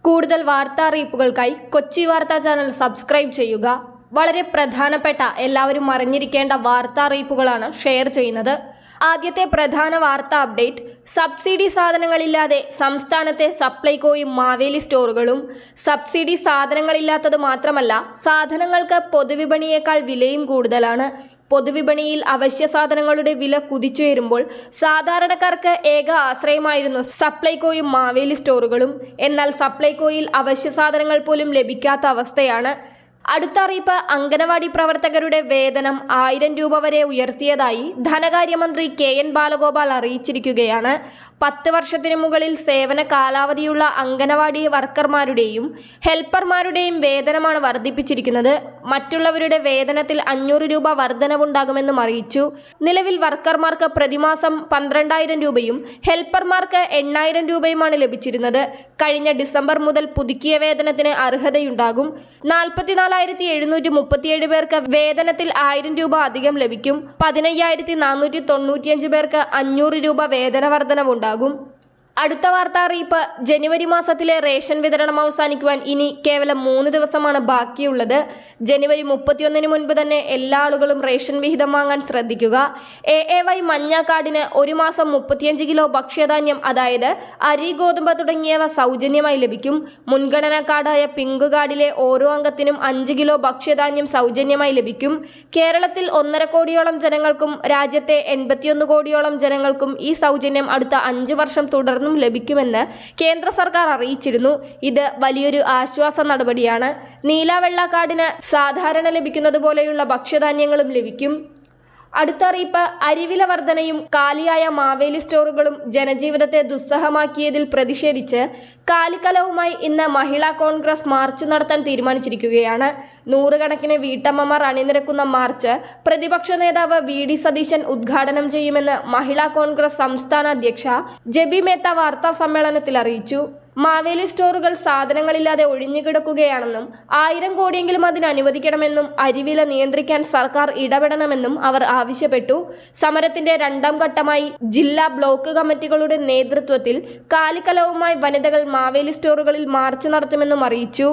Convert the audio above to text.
കൂടുതൽ വാർത്താ അറിയിപ്പുകൾക്കായി കൊച്ചി വാർത്താ ചാനൽ സബ്സ്ക്രൈബ് ചെയ്യുക. വളരെ പ്രധാനപ്പെട്ട എല്ലാവരും അറിഞ്ഞിരിക്കേണ്ട വാർത്താ അറിയിപ്പുകളാണ് ഷെയർ ചെയ്യുന്നത്. ആദ്യത്തെ പ്രധാന വാർത്താ അപ്ഡേറ്റ്, സബ്സിഡി സാധനങ്ങളില്ലാതെ സംസ്ഥാനത്തെ സപ്ലൈകോയും മാവേലി സ്റ്റോറുകളും. സബ്സിഡി സാധനങ്ങളില്ലാത്തത് മാത്രമല്ല, സാധനങ്ങൾക്ക് പൊതുവിപണിയേക്കാൾ വിലയും കൂടുതലാണ്. പൊതുവിപണിയിൽ അവശ്യ സാധനങ്ങളുടെ വില കുതിച്ചുയരുമ്പോൾ സാധാരണക്കാർക്ക് ഏക ആശ്രയമായിരുന്നു സപ്ലൈകോയും മാവേലി സ്റ്റോറുകളും. എന്നാൽ സപ്ലൈകോയിൽ അവശ്യ സാധനങ്ങൾ പോലും ലഭിക്കാത്ത അവസ്ഥയാണ്. അടുത്ത അറിയിപ്പ്, അംഗനവാടി പ്രവർത്തകരുടെ വേതനം 1000 രൂപ വരെ ഉയർത്തിയതായി ധനകാര്യമന്ത്രി KN ബാലഗോപാൽ അറിയിച്ചിരിക്കുകയാണ്. 10 വർഷത്തിനു മുകളിൽ സേവന കാലാവധിയുള്ള അംഗനവാടി വർക്കർമാരുടെയും ഹെൽപ്പർമാരുടെയും വേതനമാണ് വർദ്ധിപ്പിച്ചിരിക്കുന്നത്. മറ്റുള്ളവരുടെ വേതനത്തിൽ 500 രൂപ വർധനവുണ്ടാകുമെന്നും അറിയിച്ചു. നിലവിൽ വർക്കർമാർക്ക് പ്രതിമാസം 12,000 രൂപയും ഹെൽപ്പർമാർക്ക് 8,000 രൂപയുമാണ് ലഭിച്ചിരുന്നത്. കഴിഞ്ഞ ഡിസംബർ മുതൽ പുതുക്കിയ വേതനത്തിന് അർഹതയുണ്ടാകും. 44,737 പേർക്ക് വേതനത്തിൽ 1000 രൂപ അധികം ലഭിക്കും. 15,495 പേർക്ക് 500 രൂപ വേതന വർധനവുണ്ടാകും. അടുത്ത വാർത്താ അറിയിപ്പ്, ജനുവരി മാസത്തിലെ റേഷൻ വിതരണം അവസാനിക്കുവാൻ ഇനി കേവലം 3 ദിവസമാണ് ബാക്കിയുള്ളത്. ജനുവരി 31 മുൻപ് തന്നെ എല്ലാ ആളുകളും റേഷൻ വിഹിതം വാങ്ങാൻ ശ്രദ്ധിക്കുക. AAY മഞ്ഞ കാർഡിന് ഒരു മാസം 35 കിലോ ഭക്ഷ്യധാന്യം, അതായത് അരി, ഗോതമ്പ് തുടങ്ങിയവ സൗജന്യമായി ലഭിക്കും. മുൻഗണനാ കാർഡായ പിങ്ക് കാർഡിലെ ഓരോ അംഗത്തിനും 5 കിലോ ഭക്ഷ്യധാന്യം സൗജന്യമായി ലഭിക്കും. കേരളത്തിൽ 1.5 കോടിയോളം ജനങ്ങൾക്കും രാജ്യത്തെ 81 കോടിയോളം ജനങ്ങൾക്കും ഈ സൗജന്യം അടുത്ത 5 വർഷം തുടർന്നും ലഭിക്കുമെന്ന് കേന്ദ്ര സർക്കാർ അറിയിച്ചിരുന്നു. ഇത് വലിയൊരു ആശ്വാസ നടപടിയാണ്. നീല വെള്ള കാർഡിന് സാധാരണ ലഭിക്കുന്നത് പോലെയുള്ള ഭക്ഷ്യധാന്യങ്ങളും ലഭിക്കും. അടുത്ത അറിയിപ്പ്, അരിവില വർധനയും കാലിയായ മാവേലി സ്റ്റോറുകളും ജനജീവിതത്തെ ദുസ്സഹമാക്കിയതിൽ പ്രതിഷേധിച്ച് കാലിക്കലവുമായി ഇന്ന് മഹിളാ കോൺഗ്രസ് മാർച്ച് നടത്താൻ തീരുമാനിച്ചിരിക്കുകയാണ്. 100 കണക്കിന് വീട്ടമ്മമാർ അണിനിരക്കുന്ന മാർച്ച് പ്രതിപക്ഷ നേതാവ് VD സതീശൻ ഉദ്ഘാടനം ചെയ്യുമെന്ന് മഹിളാ കോൺഗ്രസ് സംസ്ഥാന അധ്യക്ഷ ജെബി മേത്ത വാർത്താ സമ്മേളനത്തിൽ അറിയിച്ചു. മാവേലി സ്റ്റോറുകൾ സാധനങ്ങളില്ലാതെ ഒഴിഞ്ഞുകിടക്കുകയാണെന്നും 1000 കോടിയെങ്കിലും അതിന് അനുവദിക്കണമെന്നും അരിവില നിയന്ത്രിക്കാൻ സർക്കാർ ഇടപെടണമെന്നും അവർ ആവശ്യപ്പെട്ടു. സമരത്തിന്റെ 2ാം ഘട്ടമായി ജില്ലാ ബ്ലോക്ക് കമ്മിറ്റികളുടെ നേതൃത്വത്തിൽ കാലിക്കലവുമായി വനിതകൾ മാവേലി സ്റ്റോറുകളിൽ മാർച്ച് നടത്തുമെന്നും അറിയിച്ചു.